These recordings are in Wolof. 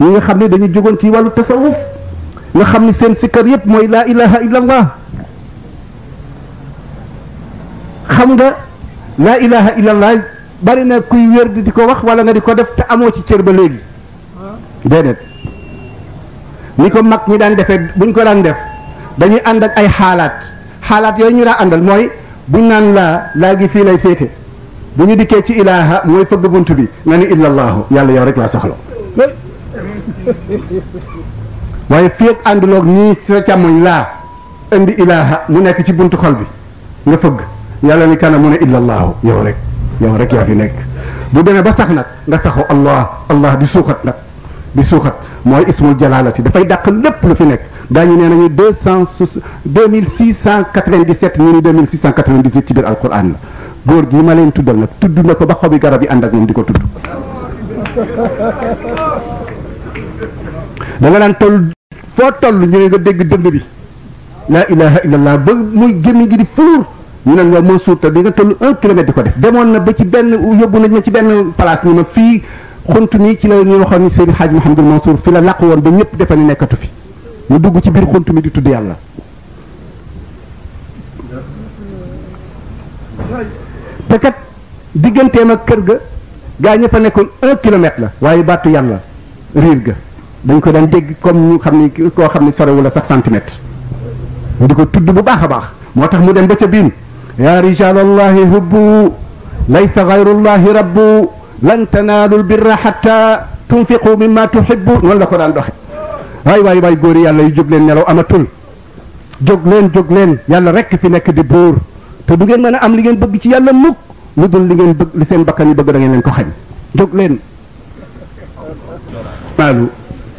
ñi nga xam ne dañu jógoon ci wàllu tasawuf nga xam ni seen sikkar yépp mooy laa ilaha illa allah xam nga laa ilaha illa allah bari na kuy wér di ko wax wala nga di ko def te amoo ci cër ba léegi déedéet ni ko mag ñi daan defee buñ ko daan def dañuy ànd ak ay xaalaat yooyu ñu daan àndal mooy buñ naan laa gi fii lay féete bu ñu dikkee ci ilaha mooy fëgg bunt bi nga ni illallahu yàlla yow rek laa soxla waaye fii ak ànduloog nii sa càmmoñ laa indi ilaha mu nekk ci buntu xol bi nga fëgg yàlla ni kana mu ne illallahu yow rek yaa fi nekk bu demee ba sax nag nga saxoo allah di suuxat nag di suuxat mooy ismul jalalati dafay dàq lépp lu fi nekk daañu nee nañu 2697 ñu ni 2698 ci biir alquran la góor gi ma leen tuddal nag tudd na ko ba xobi garab yi ànd ak moom di ko tudd da nga daan toll foo toll ñu ne nga dégg dënd bi laa ilaha illallah ba muy gémmiñ gi di fuur ñu ne waaw Mansour te di nga toll 1 kilomètre di ko def demoon na ba ci benn yóbbu nañ ma ci benn place ni ma fii xunt mi ci la ñu waxoon ni Seydi Hadj Mouhamadul Mansour fi la làqu woon ba ñëpp defe ni nekkatu fi mu dugg ci biir xunt mi di tudd yàlla te kat digganteem ak kër ga gaa ñëpp a nekkoon 1 kilomètre la waaye baatu yàlla riir ga dañ ko daan dégg comme ñu xam ni koo xam ni sorewul la sax centimètre mu di ko tudd bu baax a baax moo tax mu dem ba ca biin yaa rijalallahi hubbu laysa gayrullahi rabbu lan tanaalul birra xatta tunfiqu mimma tuhibbu noonu la ko daan doxe waay góori yàlla yu jóg leen nelaw amatul jóg leen yàlla rekk fi nekk di buur te du ngeen mën a am li ngeen bëgg ci yàlla mukk lu dul li ngeen bëgg li seen bakkan yi bëgg da ngeen leen ko xañ jóg leen maalu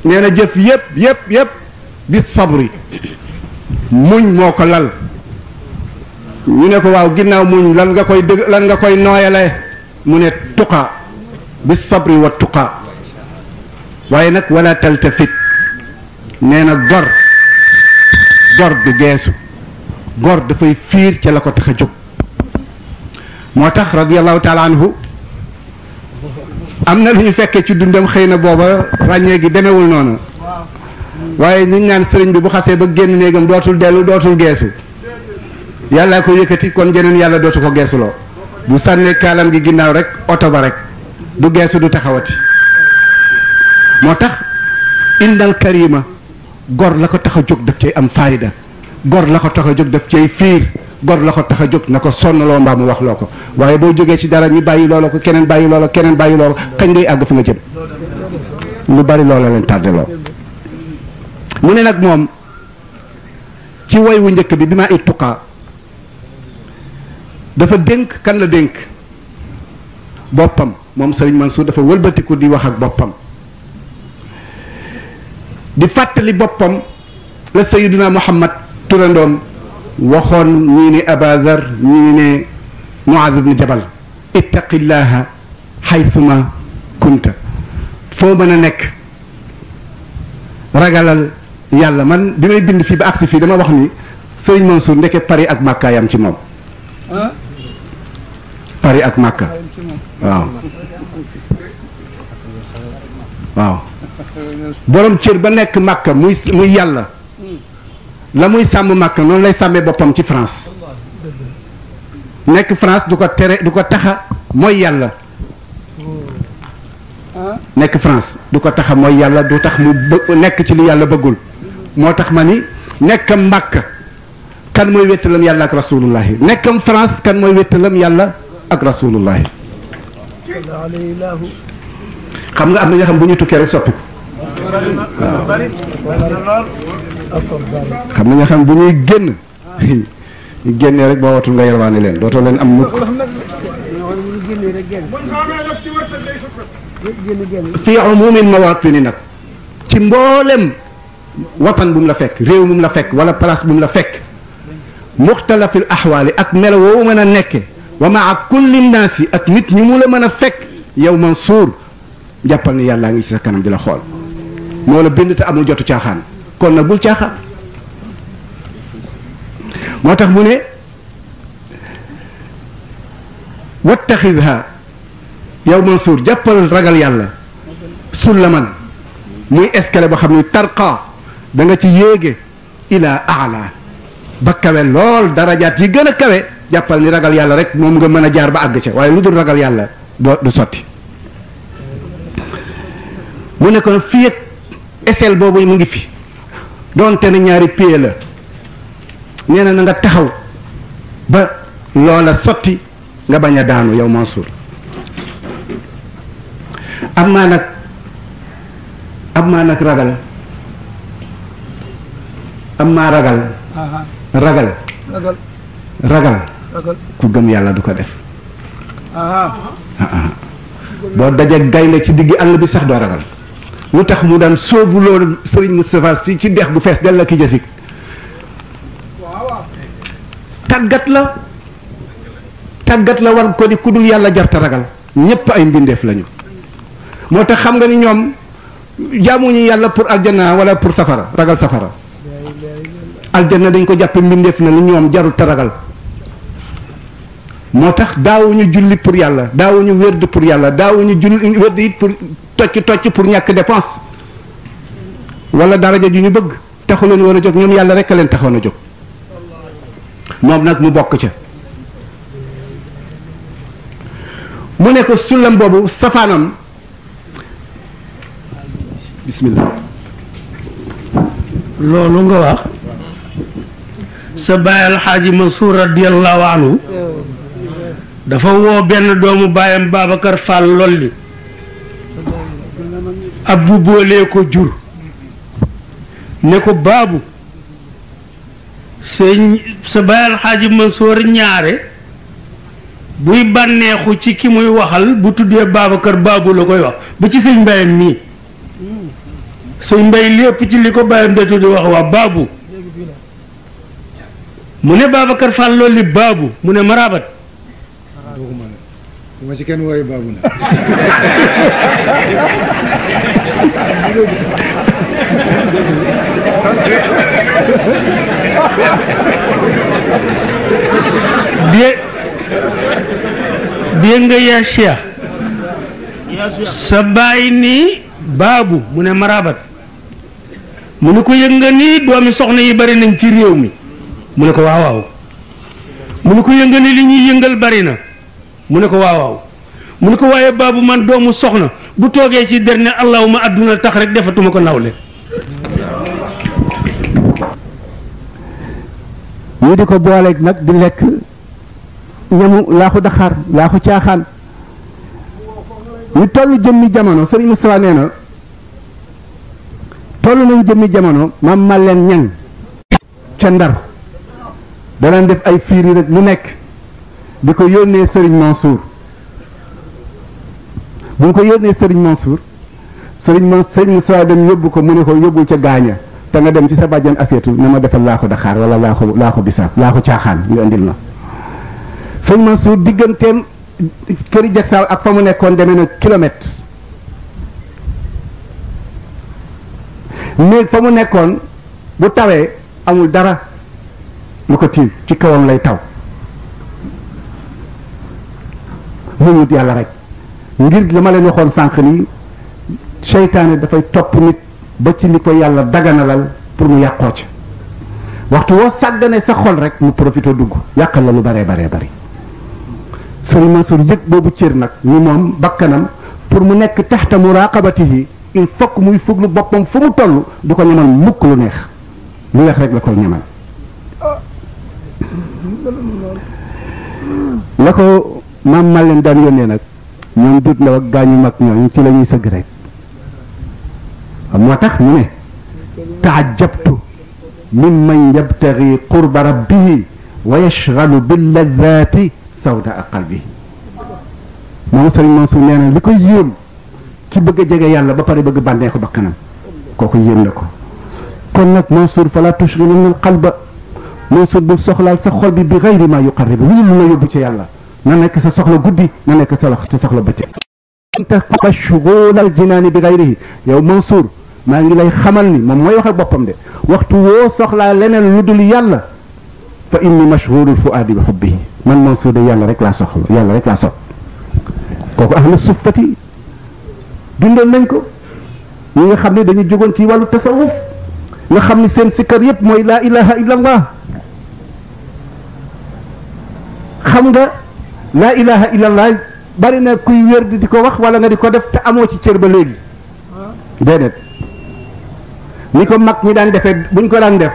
nee na jëf yépp bi sabri muñ moo ko lal ñu ne ko waaw ginnaaw muñ lan nga koy nooyale mu ne tuqa bi sabri wa tuqa waaye nag wala taltafit nee na gor du geesu gor dafay fiir ca la ko tax a jóg moo tax radiyallahu taala anhu am na lu ñu fekkee ci dundam xëy na booba ràññee gi demewul noonu waaye ñu naan sëriñ bi bu xasee ba génn néegam dootul dellu dootul geesu yàllaa ko yëkkati kon jeneen yàlla dootu ko geesuloo bu sànnee kaalam gi ginnaaw rek oto ba rek du geesu du taxawati moo tax indal karima gor la ko tax a jóg daf cay am faayda gor la ko tax a jóg daf cay fiir gor la ko tax a jóg na ko sonnaloo mbaa mu wax loo ko waaye boo jógee ci dara ñu bàyyi loola ko keneen bàyyi loola kañ ngay àgg fi nga jëm lu bari loola leen tàddeloo mu ne nag moom ci woy wu njëkk bi ma it tuqaa dafa dénk kan la dénk boppam moom Sëriñ Mansour dafa wëlbatiku di wax ak boppam di fàttali boppam la Sayyiduna Muhammad turandoom waxoon ñii ni Abazar ñii ne Muaz ibn Jabal ittaqillaha xaysuma kunta foo mën a nekk ragalal yàlla man bi may bind fii ba agsi fii dama wax ni Sëriñ Mansour ndeke Paris ak Makka yam ci moom Paris ak Makka waaw borom cër ba nekk Makka muy yàlla la muy sàmm Makka noonu lay sàmmee boppam ci France nekk France du ko tere du ko taxa mooy yàlla nekk France du ko taxa mooy yàlla du tax mu nekk ci lu yàlla bëggul moo tax ma ni nekkam Makka kan mooy wéttalam yàlla ak rasulullahi nekkam France kan mooy wéttalam yàlla ak rasulullahi xam nga am na ñoo xam bu ñu tukkee rek soppiku xam na ñoo xam bu ñuy génn ñu génnee rek boo watul nga yalwaane leen dootoo leen am mukk fii umumin mawatini nag ci mboolem watan bu mu la fekk réew bu mu la fekk wala place bu mu la fekk muxtalafil axwaali ak melo woo mën a nekke wa maa kulli naasi ak nit ñi mu la mën a fekk yow Mansour jàppal ni yàllaa ngi ci sa kanam di la xool moo la bind te amul jotu caaxaan kon nag bul caaxaan moo tax mu ne wattaxidha yow Mansour jàppal ragal yàlla sullaman muy escalier boo xam ne tarqa da nga ci yéege ila aala ba kawe lool darajaat yi gën a kawe jàppal ni ragal yàlla rek moom nga mën a jaar ba àgg ca waaye lu dul ragal yàlla du sotti mu ne ko fii ak échelle boobu mu ngi fi doonte ne ñaari pied la nee na nga taxaw ba loola sotti nga bañ a daanu yow Mansour am maa nag ragal am maa ragal ku gëm yàlla du ko def boo dajee gaynde ci diggi àll bi sax doo ragal lu tax mu daan sóobu loolu Serigne Moustapha Sy ci dex gu fees del la ki jasik tàggat la war ko ni ku dul yàlla jarta ragal ñépp ay mbindeef lañu moo tax xam nga ni ñoom jaamuñu yàlla pour aljanna wala pour safara ragal safara aljanna dañ ko jàppe mbindeef na li ñoom jarul te ragal moo tax daawuñu julli pour yàlla daawuñu wérd pour yàlla daawuñu julli wérd it pour tocc pour ñàkk dépense wala daraja ju ñu bëgg taxu leen war a jóg ñoom yàlla rek a leen taxoon a jóg moom nag mu bokk ca mu ne ko sullam boobu safaanam bismillah loolu nga wax sa baay alxaaji Mansour radiyallahu anhu dafa woo benn doomu baayam Babacar Fall lolli ab bu boolee ko jur ne ko baabu sa baay alxaaji Mansour ñaare buy bànneexu ci ki muy waxal bu tuddee Babacar baabu la koy wax ba ci sëñ mbayam nii sëñ mbay lépp ci li ko bàyyam da tuddi wax waa baabu mu ne Babacar Fall loolu li baabu mu ne marabat ma ci kenn wooyu baabu na dégg nga yaa Cheikh sa baay nii baabu mu ne marabat mu ne ko yëg nga nii doomi soxna yi bari nañ ci réew mi mu ne ko waaw waaw mu ne ko yëg nga ni li ñuy yëngal bari na mu ne ko waaw waaw mu ne ko waaye baabu man doomu soxna bu toogee ci der ne allahuma adduna tax rek defatuma ko nawle ñu di ko booleeg nag di lekk ñamu laaxu daxaar laaxu caaxaan ñu toll jëmmi jamono Serigne Moustapha nee na toll nañ jëmmi jamono maam Malène Niang ca Ndar danañ def ay fiiri rek lu nekk di ko yónnee Serigne Mansour bu ñu ko yónnee Serigne Mansour Serigne Moustapha dem yóbbu ko mu ne ko yóbbul ca gaaña te nga dem ci sa bàjjan aseetu ne ma defal laaxu daxaar wala laaxu bisaab laaxu caaxaan nga indil ma Serigne Mansour digganteem këri Jaksaaw ak fa mu nekkoon demee na kilomètre néeg fa mu nekkoon bu tawee amul dara lu ko tiim ci kawam lay taw mu wut yàlla rek ngir la ma leen waxoon sànq ni seytaane dafay topp nit ba ci li ko yàlla daganalal pour mu yàqoo ca waxtu woo sàggane sa xol rek mu profité dugg yàqal la lu baree bari Sëriñ Mansour yëg boobu cër nag ni moom bakkanam pour mu nekk taxta muraqabatihi il faut que muy fuglu boppam fu mu toll du ko ñamal mukk lu neex rek la koy ñamal la ko maam Malène daan yónnee nag ñoom dut ndaw ak gaañu mag ñooñu ci la ñuy sëgg rek moo tax mu ne taajabtu mimman yabtagi qurba rabbihi wa yashghalu bil ladati sawda qalbi moom Sëriñ Mansour nee na li ko yéem ki bëgg a jege yàlla ba pare bëgg bànneexu bakkanam kooku yéem na ko kon nag Mansour fala tushghilna al qalba Mansour bul soxlaal sa xol bi ghayri ma yuqarribu lu la yóbbu ci yàlla na nekk sa soxla guddi na nekk sa soxla bëccëg anta mashghul al jinaani bi ghayrihi yow Mansour maa ngi lay xamal ni moom mooy wax ak boppam de waxtu woo soxlaa leneen lu dul yàlla fa inni mashghulul fuaadi bi hubbihi man Mansour de yàlla rek laa soxla yàlla rek laa sopp kooku ahlu suffati dundoon nañ ko ñi nga xam ne dañu jógoon ci wàllu tasawuf nga xam ni seen sikkar yépp mooy laa ilaha illallah xam nga laa ilaha illallah bari na kuy wér di ko wax wala nga di ko def te amoo ci cër ba léegi déedéet ni ko mag ñi daan defee buñ ko daan def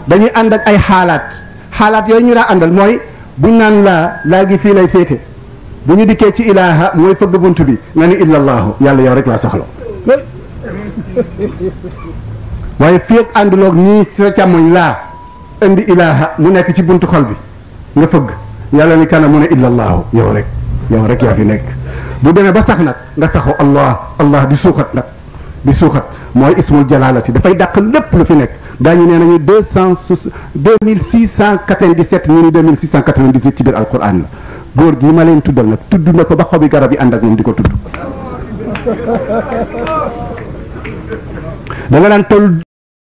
dañuy ànd ak ay xaalaat yooyu ñu daan àndal mooy buñ naan laa gi fii lay féete bu ñu dikkee ci ilaha mooy fëgg bunt bi nga ni illallahu yàlla yow rek laa soxla waaye fii ak ànduloog nii sa càmmoñ laa indi ilaha mu nekk ci buntu xol bi nga fëgg yàlla ni kana mu ne illallahu yow rek yaa fi nekk bu demee ba sax nag nga saxoo allah di suuxat nag di suuxat mooy ismul jalalati dafay dàq lépp lu fi nekk daañu nee nañu 2697 ñu ni 2698 ci biir alquran la góor gi ma leen tuddal nag tudd na ko ba xobi garab yi ànd ak moom di ko tudd da nga daan toll